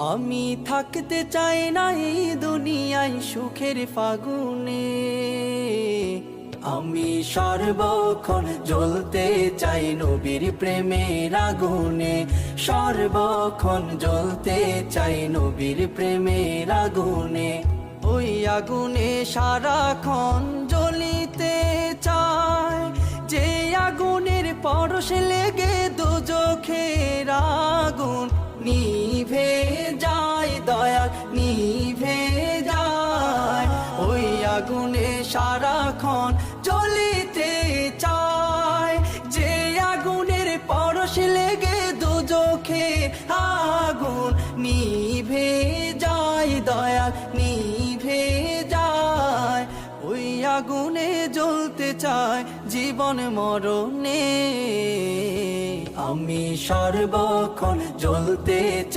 আমি থাকতে চাই না এই দুনিয়ায় সুখের ফাগুনে, আমি সর্বক্ষণ জ্বলতে চাই নবীর প্রেমের আগুনে, সর্বক্ষণ জ্বলতে চাই নবীর প্রেমের আগুনে। ওই আগুনে সারাক্ষণ জ্বলিতে চায়, যে আগুনের পরশ লেগে দোজখের আগুন নিভে যায়, দয়াল নিভে যায়। ওই আগুনে সারাক্ষণ জ্বলিতে চায়, যে আগুনের পরশ লেগে দোজখের আগুন নিভে যায়, দয়াল নিভে যায়। ওই আগুনে জ্বলতে চায় জীবন মরণে, আমি সর্বক্ষণ জ্বলতে চাই।